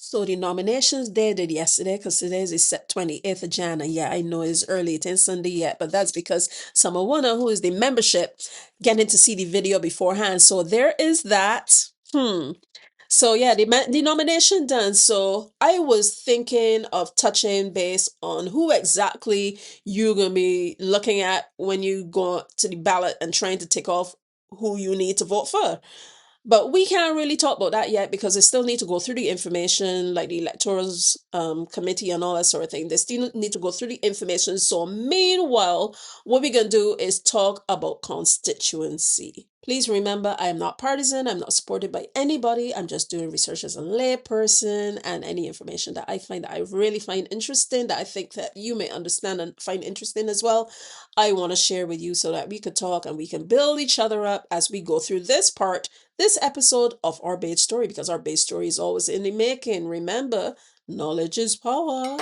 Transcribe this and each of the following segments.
So the nominations they did yesterday, because today is the 28th of January. Yeah, I know it's early, it ain't Sunday yet, but that's because Samawana, who is the membership, getting to see the video beforehand. So there is that. So yeah, the nomination done. So I was thinking of touching base on who exactly you're gonna be looking at when you go to the ballot and trying to tick off who you need to vote for. But we can't really talk about that yet because they still need to go through the information, like the electoral committee and all that sort of thing. They still need to go through the information. So meanwhile, what we're gonna do is talk about constituency. Please remember, I am not partisan. I'm not supported by anybody. I'm just doing research as a lay person, and any information that I find that I really find interesting, that I think that you may understand and find interesting as well, I want to share with you so that we could talk and we can build each other up as we go through this episode of our base story, because our base story is always in the making. Remember, knowledge is power.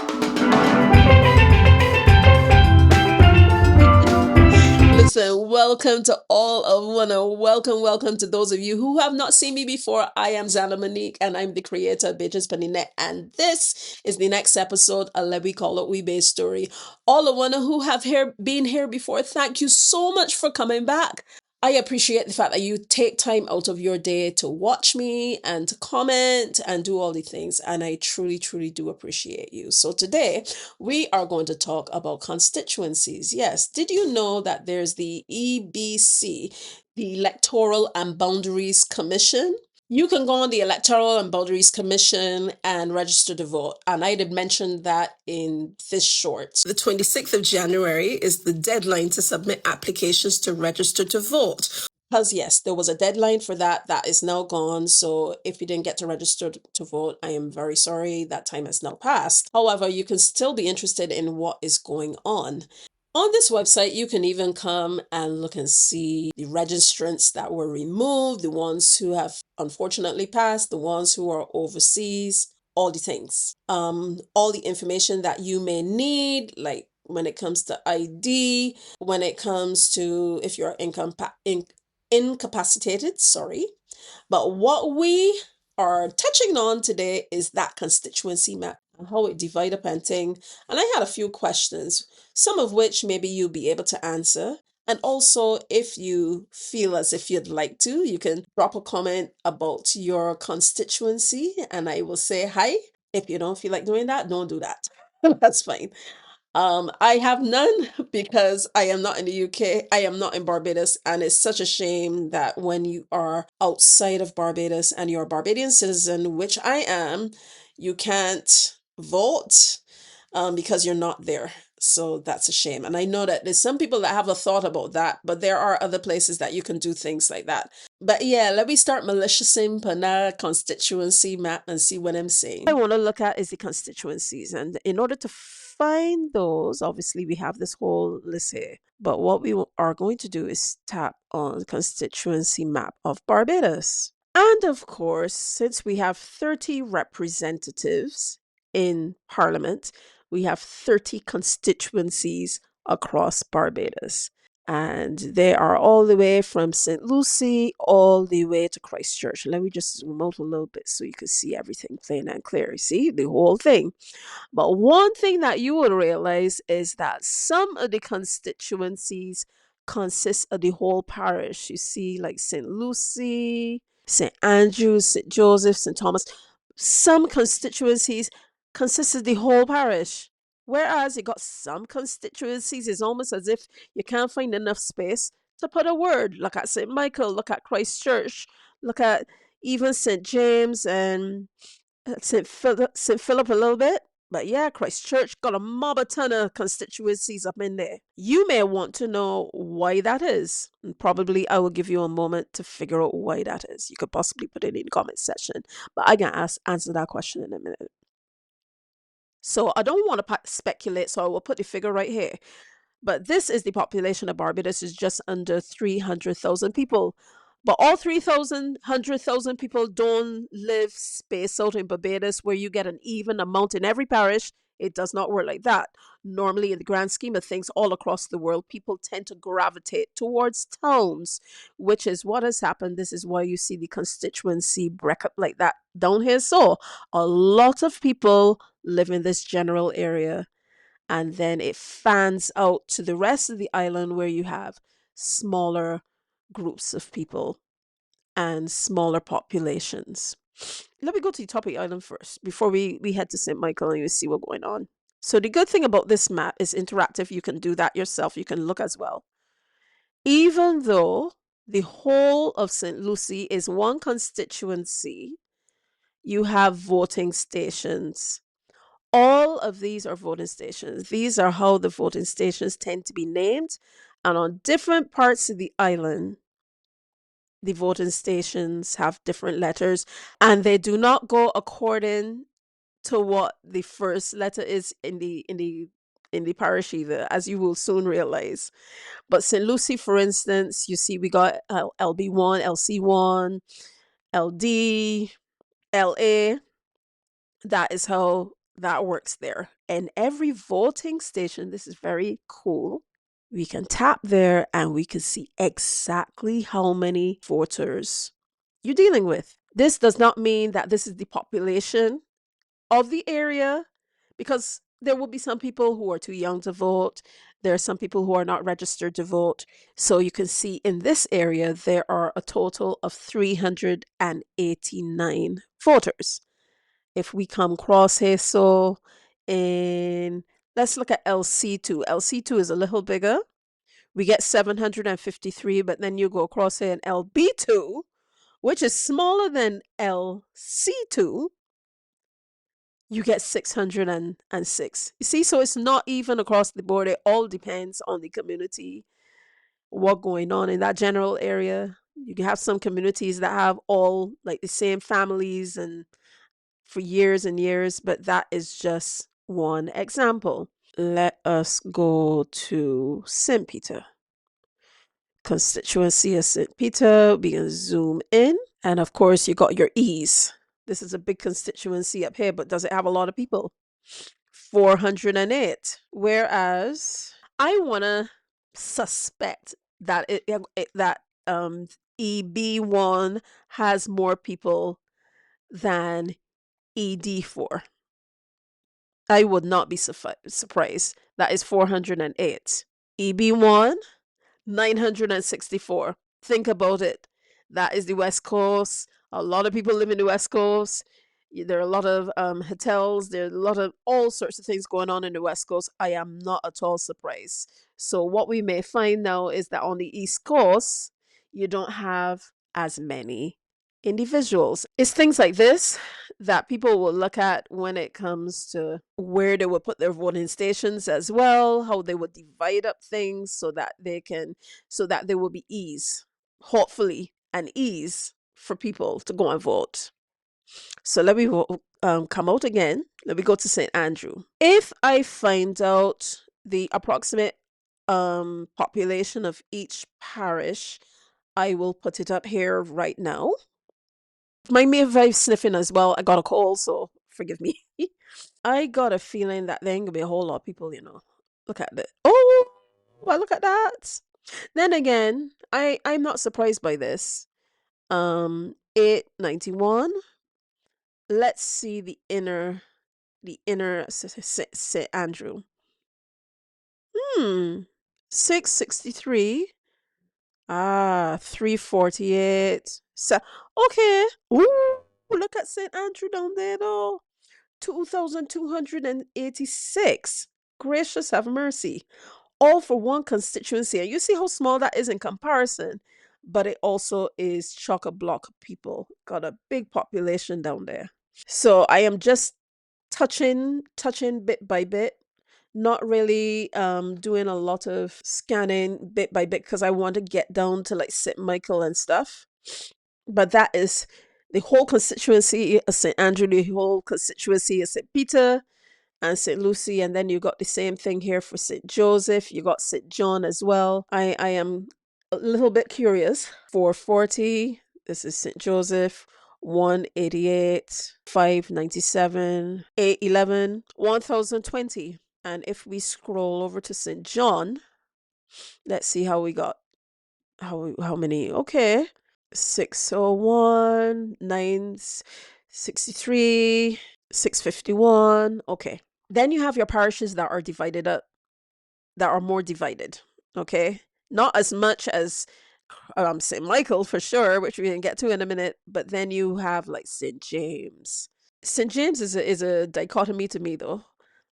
Listen, welcome to all of Wanna. Welcome to those of you who have not seen me before. I am Zana Monique, and I'm the creator of Bajans Paninet, and this is the next episode of Let We Call It We Base Story. All of Wanna who have been here before, thank you so much for coming back. I appreciate the fact that you take time out of your day to watch me and to comment and do all the things. And I truly, truly do appreciate you. So today we are going to talk about constituencies. Yes. Did you know that there's the EBC, the Electoral and Boundaries Commission? You can go on the Electoral and Boundaries Commission and register to vote. And I did mention that in this short. The 26th of January is the deadline to submit applications to register to vote. Because yes, there was a deadline for that. That is now gone. So if you didn't get to register to vote, I am very sorry. That time has now passed. However, you can still be interested in what is going on. On this website, you can even come and look and see the registrants that were removed, the ones who have unfortunately passed, the ones who are overseas, all the things. All the information that you may need, like when it comes to ID, when it comes to if you're incapacitated, sorry. But what we are touching on today is that constituency map and how it divide up and thing. And I had a few questions, some of which maybe you'll be able to answer. And also, if you feel as if you'd like to, you can drop a comment about your constituency and I will say hi. If you don't feel like doing that, don't do that. That's fine. I have none because I am not in the UK. I am not in Barbados. And it's such a shame that when you are outside of Barbados and you're a Barbadian citizen, which I am, you can't vote because you're not there. So that's a shame. And I know that there's some people that have a thought about that, but there are other places that you can do things like that. But yeah, let me start maliciousing Pana constituency map and see what I'm saying. What I want to look at is the constituencies. And in order to find those, obviously we have this whole list here. But what we are going to do is tap on the constituency map of Barbados. And of course, since we have 30 representatives in Parliament, we have 30 constituencies across Barbados. And they are all the way from St. Lucie all the way to Christchurch. Let me just zoom out a little bit so you can see everything plain and clear. You see the whole thing. But one thing that you will realize is that some of the constituencies consist of the whole parish. You see, like St. Lucie, St. Andrews, St. Joseph, St. Thomas. Some constituencies consist of the whole parish. Whereas you got some constituencies, it's almost as if you can't find enough space to put a word. Look at St. Michael, look at Christchurch, look at even St. James and St. Philip a little bit. But yeah, Christchurch got a mob a ton of constituencies up in there. You may want to know why that is. And probably I will give you a moment to figure out why that is. You could possibly put it in the comment section. But I can answer that question in a minute. So I don't want to speculate, so I will put the figure right here. But this is the population of Barbados is just under 300,000 people. But all 100,000 people don't live spaced out in Barbados where you get an even amount in every parish. It does not work like that. Normally, in the grand scheme of things, all across the world, people tend to gravitate towards towns, which is what has happened. This is why you see the constituency break up like that down here. So, a lot of people live in this general area, and then it fans out to the rest of the island where you have smaller groups of people and smaller populations. Let me go to the topic island first before we head to St. Michael and you see what's going on. So the good thing about this map is interactive. You can do that yourself. You can look as well. Even though the whole of St. Lucie is one constituency, you have voting stations. All of these are voting stations. These are how the voting stations tend to be named. And on different parts of the island, the voting stations have different letters, and they do not go according to what the first letter is in the parish either, as you will soon realize. But St. Lucie, for instance, you see we got LB1, LC1, LD, LA. That is how that works there. And every voting station, this is very cool. We can tap there and we can see exactly how many voters you're dealing with. This does not mean that this is the population of the area, because there will be some people who are too young to vote. There are some people who are not registered to vote. So you can see in this area, there are a total of 389 voters. If we come across here, so in, let's look at LC2. LC2 is a little bigger. We get 753, but then you go across here in LB2, which is smaller than LC2, you get 606. You see, so it's not even across the board. It all depends on the community, what going on in that general area. You can have some communities that have all like the same families and for years and years, but that is just one example. Let us go to St. Peter. Constituency of St. Peter. We can zoom in. And of course, you got your E's. This is a big constituency up here, but does it have a lot of people? 408. Whereas I want to suspect that that EB1 has more people than ED4. I would not be surprised. That is 408. EB1, 964. Think about it. That is the West Coast. A lot of people live in the West Coast. There are a lot of hotels. There are a lot of all sorts of things going on in the West Coast. I am not at all surprised. So what we may find now is that on the East Coast, you don't have as many individuals. It's things like this that people will look at when it comes to where they would put their voting stations as well, how they would divide up things so that there will be ease, hopefully an ease for people to go and vote. So let me come out again. Let me go to St. Andrew. If I find out the approximate population of each parish, I will put it up here right now. Mind me if I'm sniffing as well. I got a cold, so forgive me. I got a feeling that there ain't gonna be a whole lot of people. Look at that. Oh, well, look at that. Then again, I'm not surprised by this. 891. Let's see the inner St. Andrew. 663. 348. So, okay. Ooh, look at St. Andrew down there though. 2,286. Gracious have mercy. All for one constituency. And you see how small that is in comparison. But it also is chock-a-block people. Got a big population down there. So I am just touching bit by bit, not really doing a lot of scanning bit by bit because I want to get down to like St. Michael and stuff. But that is the whole constituency of St. Andrew, the whole constituency of St. Peter and St. Lucie, and then you got the same thing here for St. Joseph. You got St. John as well. I am a little bit curious. 440. This is St. Joseph. 188, 597, 811, 1020. And if we scroll over to St. John, let's see how we got how many. Okay. 601, 963, 651. Okay. Then you have your parishes that are divided up, that are more divided. Okay. Not as much as St. Michael for sure, which we can get to in a minute, but then you have like St. James. St. James is a dichotomy to me though.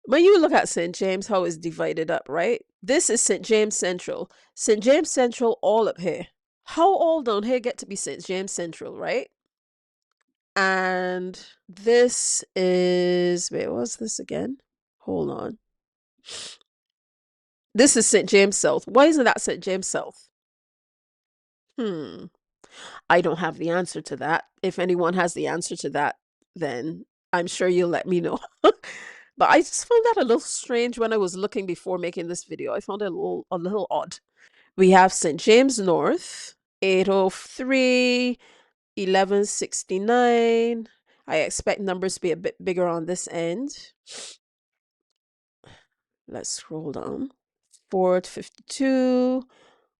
When you look at St. James, how it's divided up, right? This is St. James Central. St. James Central all up here. How all down here get to be St. James Central, right? And this is, wait, what's this again? Hold on. This is St. James South. Why isn't that St. James South? I don't have the answer to that. If anyone has the answer to that, then I'm sure you'll let me know. But I just found that a little strange when I was looking before making this video. I found it a little odd. We have St. James North, 803, 1169. I expect numbers to be a bit bigger on this end. Let's scroll down. Fort 52.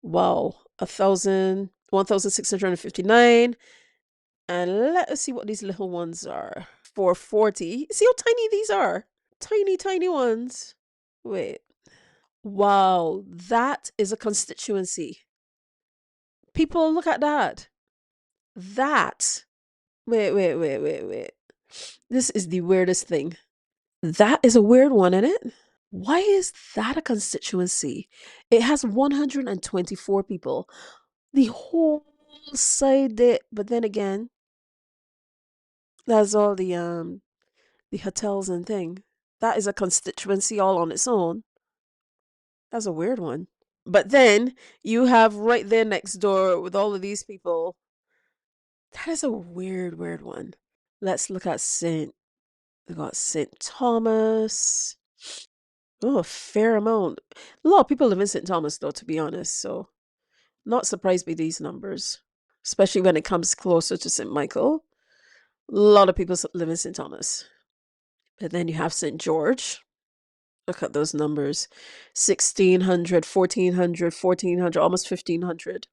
Wow, 1659. And let us see what these little ones are. 440. See how tiny these are? Tiny, tiny ones. Wait. Wow, that is a constituency. People, look at that. That. Wait. This is the weirdest thing. That is a weird one, isn't it? Why is that a constituency? It has 124 people. The whole side there, but then again, that's all the hotels and thing. That is a constituency all on its own. That's a weird one. But then you have right there next door with all of these people. That is a weird one. Let's look at we got St. Thomas. Oh, a fair amount. A lot of people live in St. Thomas though, to be honest. So not surprised by these numbers, especially when it comes closer to St. Michael. A lot of people live in St. Thomas. But then you have St. George. Look at those numbers. 1600, 1400, 1400, almost 1500.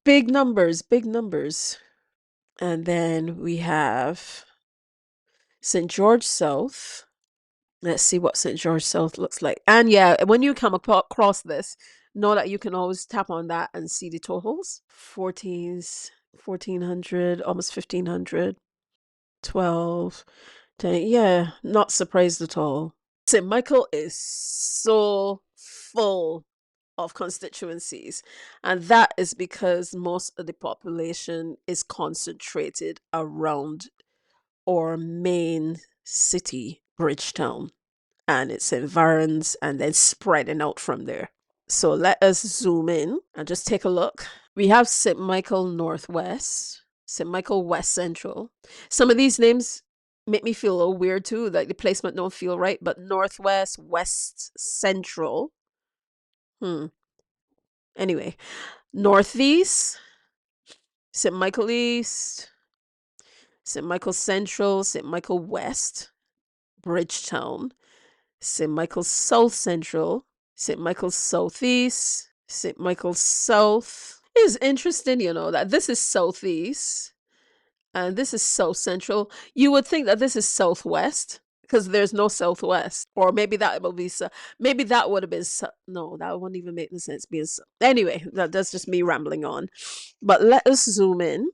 Big numbers, big numbers. And then we have St. George South. Let's see what St. George South looks like. And yeah, when you come across this, know that you can always tap on that and see the totals. 14s, 1400, almost 1500, 12, 10. Yeah, not surprised at all. St. Michael is so full of constituencies, and that is because most of the population is concentrated around our main city, Bridgetown, and its environs, and then spreading out from there. So let us zoom in and just take a look. We have St. Michael Northwest, St. Michael West Central. Some of these names make me feel a little weird too, like the placement don't feel right, but Northwest, West Central. Anyway, Northeast, St. Michael East, St. Michael Central, St. Michael West, Bridgetown, St. Michael South Central, St. Michael Southeast, St. Michael South. It is interesting, that this is Southeast and this is South Central. You would think that this is Southwest because there's no Southwest, or maybe that will be maybe that would have been no, that wouldn't even make sense being anyway. That's just me rambling on. But let us zoom in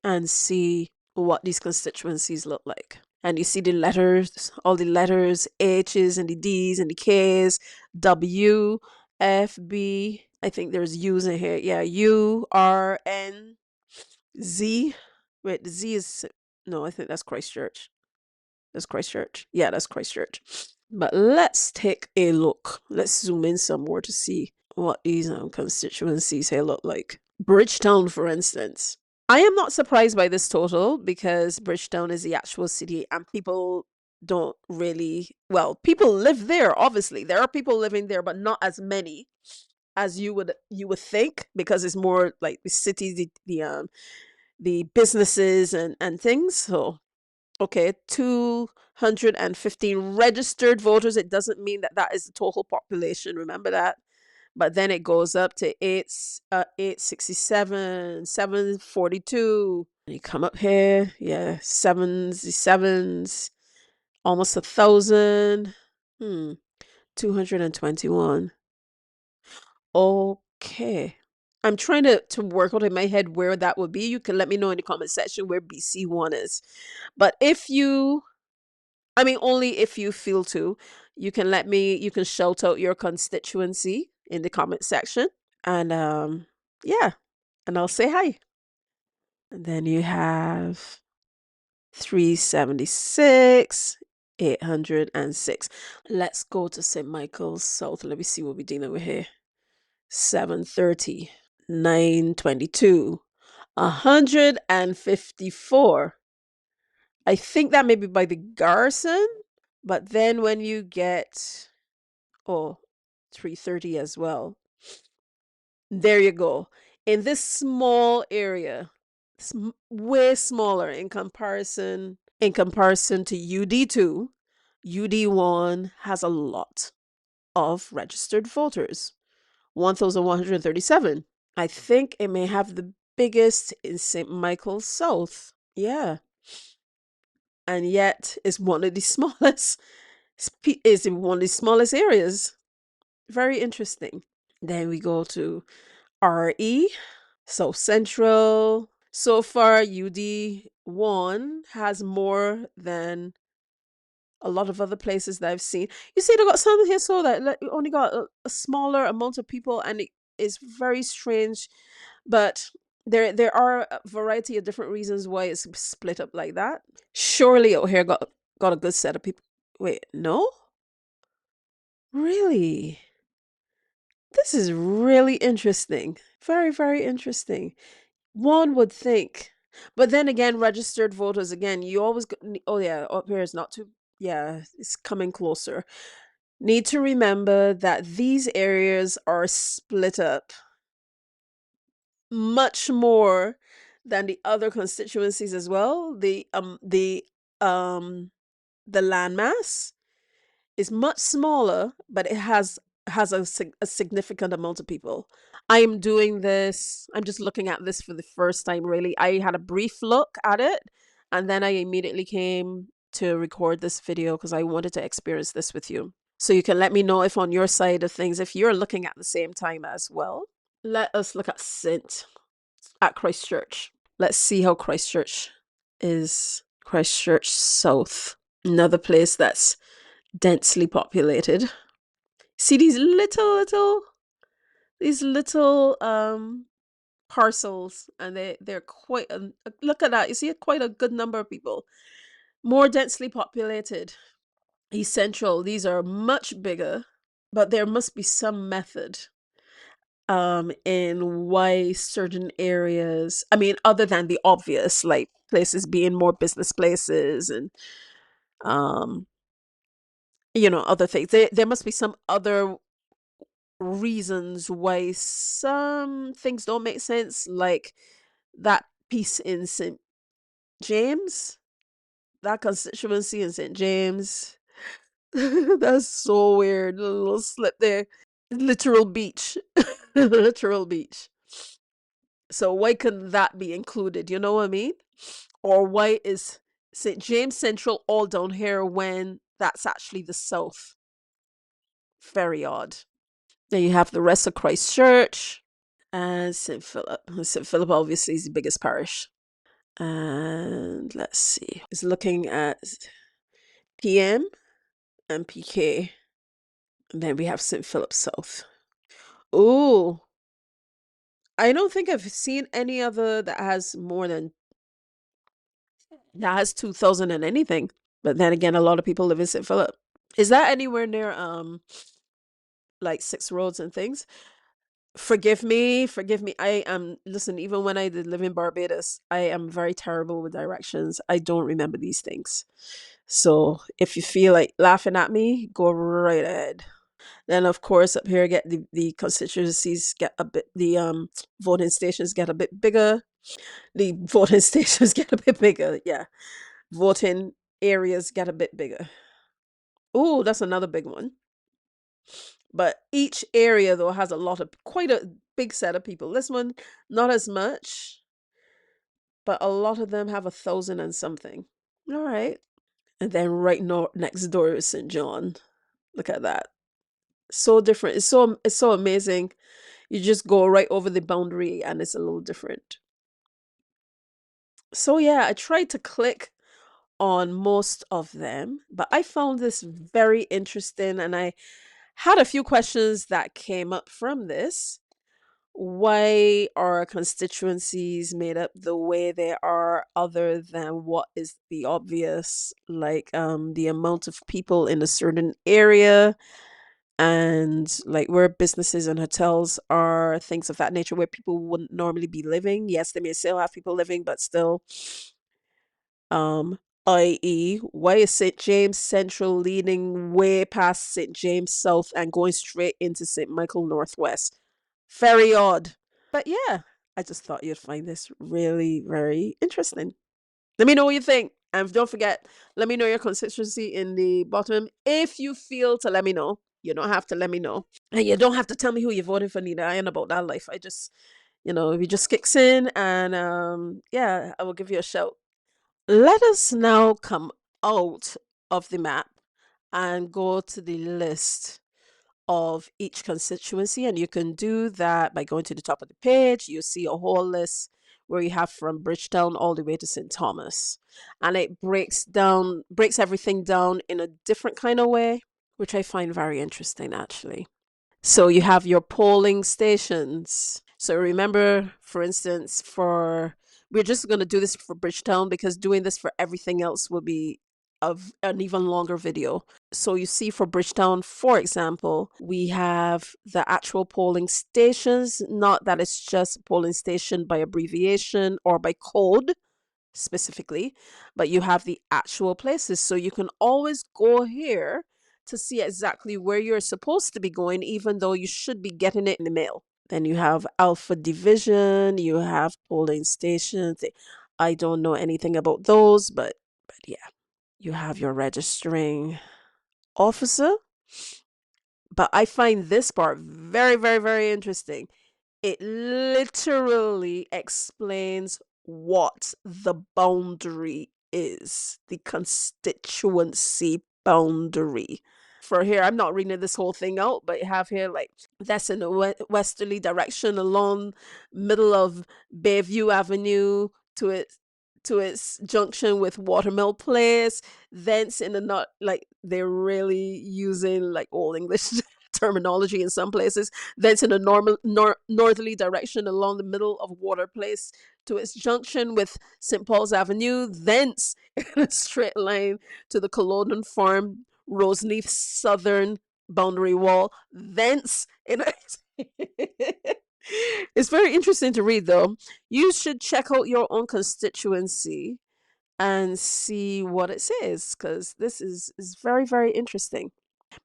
and see what these constituencies look like. And you see the letters, all the letters, H's and the D's and the K's, W, F, B. I think there's U's in here. Yeah, U, R, N, Z. Wait, the Z is, no, I think that's Christchurch. That's Christchurch. Yeah, that's Christchurch. But let's take a look. Let's zoom in some more to see what these constituencies here look like. Bridgetown, for instance. I am not surprised by this total because Bridgetown is the actual city and people don't really, well, people live there, obviously. There are people living there, but not as many as you would think, because it's more like the city, the businesses and things. So, okay, 215 registered voters. It doesn't mean that that is the total population. Remember that. But then it goes up to 867, 742. You come up here, yeah, sevens, almost 1,000. 221. Okay. I'm trying to work out in my head where that would be. You can let me know in the comment section where BC1 is. But if you, I mean, only if you feel to, you can shout out your constituency in the comment section. And yeah, and I'll say hi. And then you have 376, 806. Let's go to St. Michael's South. Let me see what we're dealing with here. 730, 922, 154. I think that may be by the garrison, but then when you get, oh, 330 as well. There you go. In this small area, way smaller in comparison to UD2, UD1 has a lot of registered voters. 1,137. I think it may have the biggest in St. Michael's South. Yeah. And yet it's one of the smallest is in one of the smallest areas. Very interesting. Then we go to RE, South Central. So far, UD1 has more than a lot of other places that I've seen. You see, they got something here so that like, only got a smaller amount of people, and it is very strange. But there are a variety of different reasons why it's split up like that. Surely O'Hare got a good set of people. Wait, no, really, this is really interesting. Very, very interesting. One would think, but then again, registered voters again. You always go, oh yeah, up here is not too. Yeah, it's coming closer. Need to remember that these areas are split up much more than the other constituencies as well. The landmass is much smaller, but it has a significant amount of people. I am doing this. I'm just looking at this for the first time. Really, I had a brief look at it, and then I immediately came to record this video because I wanted to experience this with you. So you can let me know if on your side of things, if you're looking at the same time as well. Let us look at Christchurch. Let's see how Christchurch is. Christchurch South, another place that's densely populated. See these little parcels, and they're quite look at that. You see quite a good number of people. More densely populated. East Central, these are much bigger, but there must be some method in why certain areas, I mean, other than the obvious, like places being more business places and um other things. There must be some other reasons why some things don't make sense, like that piece in St. James, that constituency in St. James. That's so weird. A little slip there. Literal beach. Literal beach. So why couldn't that be included? You know what I mean? Or why is St. James Central all down here when that's actually the south? Very odd. Then you have the rest of Christchurch and St. Philip. St. Philip obviously is the biggest parish. And let's see. It's looking at PM and PK. And then we have St. Philip South. Ooh. I don't think I've seen any other that has 2,000 and anything. But then again, a lot of people live in St. Philip. Is that anywhere near like Six Roads and things? Forgive me, forgive me. I am listen, even when I did live in Barbados, I am very terrible with directions. I don't remember these things. So if you feel like laughing at me, go right ahead. Then of course up here get the constituencies get a bit the voting stations get a bit bigger. The voting stations get a bit bigger. Yeah. Voting areas get a bit bigger. Oh, that's another big one. But each area though has a lot of quite a big set of people. This one, not as much, but a lot of them have 1,000 and something. All right. And then right next door is St. John. Look at that. So different. It's so amazing. You just go right over the boundary and it's a little different. So yeah, I tried to click on most of them, but I found this very interesting and I had a few questions that came up from this. Why are constituencies made up the way they are other than what is the obvious, like the amount of people in a certain area and like where businesses and hotels are, things of that nature where people wouldn't normally be living. Yes, they may still have people living, but still, um, i.e., why is St. James Central leading way past St. James South and going straight into St. Michael Northwest? Very odd. But yeah, I just thought you'd find this really very interesting. Let me know what you think. And don't forget, let me know your constituency in the bottom if you feel to let me know. You don't have to let me know. And you don't have to tell me who you voted for, neither. I ain't about that life. I just, if you just kicks in and yeah, I will give you a shout. Let us now come out of the map and go to the list of each constituency. And you can do that by going to the top of the page. You see a whole list where you have from Bridgetown all the way to St. Thomas. And it breaks everything down in a different kind of way, which I find very interesting actually. So you have your polling stations. So remember, for instance, we're just going to do this for Bridgetown because doing this for everything else will be of an even longer video. So you see for Bridgetown, for example, we have the actual polling stations, not that it's just polling station by abbreviation or by code specifically, but you have the actual places. So you can always go here to see exactly where you're supposed to be going, even though you should be getting it in the mail. Then you have Alpha Division, you have polling stations. I don't know anything about those, but yeah, you have your registering officer. But I find this part very, very, very interesting. It literally explains what the boundary is, the constituency boundary. For here, I'm not reading this whole thing out, but you have here like that's in a westerly direction along middle of Bayview Avenue to its junction with Watermill Place. Thence in the not like they're really using like old English terminology in some places. Thence in a northerly direction along the middle of Water Place to its junction with St. Paul's Avenue. Thence in a straight line to the Culloden Farm Roseneath southern boundary wall. Thence in a it's very interesting to read though. You should check out your own constituency and see what it says because this is very, very interesting.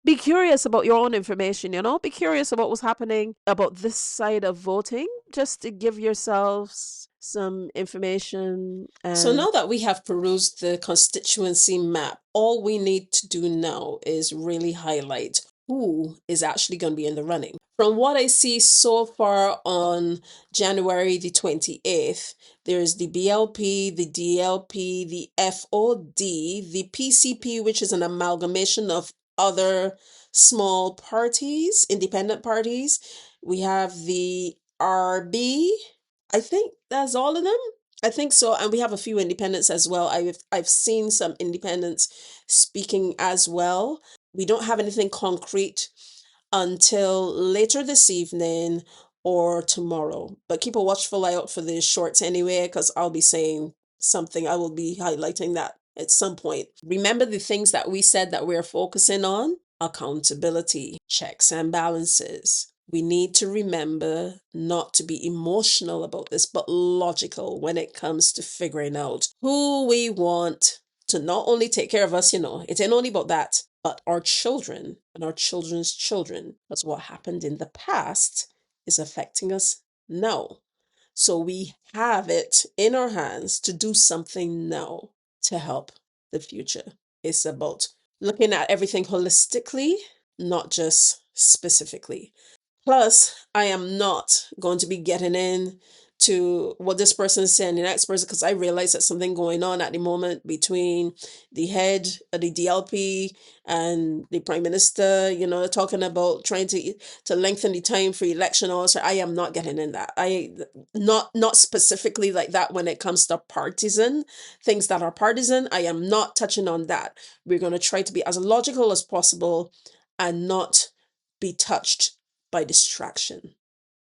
Be curious about your own information, be curious about what's happening about this side of voting just to give yourselves some information. So now that we have perused the constituency map, all we need to do now is really highlight who is actually going to be in the running. From what I see so far on January the 28th, there's the BLP, the DLP, the FOD, the PCP, which is an amalgamation of other small parties, independent parties. We have the RB. I think that's all of them. I think so. And we have a few independents as well. I've seen some independents speaking as well. We don't have anything concrete until later this evening or tomorrow. But keep a watchful eye out for the shorts anyway, because I'll be saying something. I will be highlighting that at some point. Remember the things that we said that we're focusing on? Accountability, checks and balances. We need to remember not to be emotional about this, but logical when it comes to figuring out who we want to not only take care of us, it ain't only about that, but our children and our children's children. Because what happened in the past is affecting us now. So we have it in our hands to do something now to help the future. It's about looking at everything holistically, not just specifically. Plus, I am not going to be getting in to what this person is saying, the next person, because I realize that something going on at the moment between the head of the DLP and the Prime Minister, talking about trying to lengthen the time for election also. I am not getting in that. Not specifically like that when it comes to partisan things that are partisan. I am not touching on that. We're going to try to be as logical as possible and not be touched by distraction.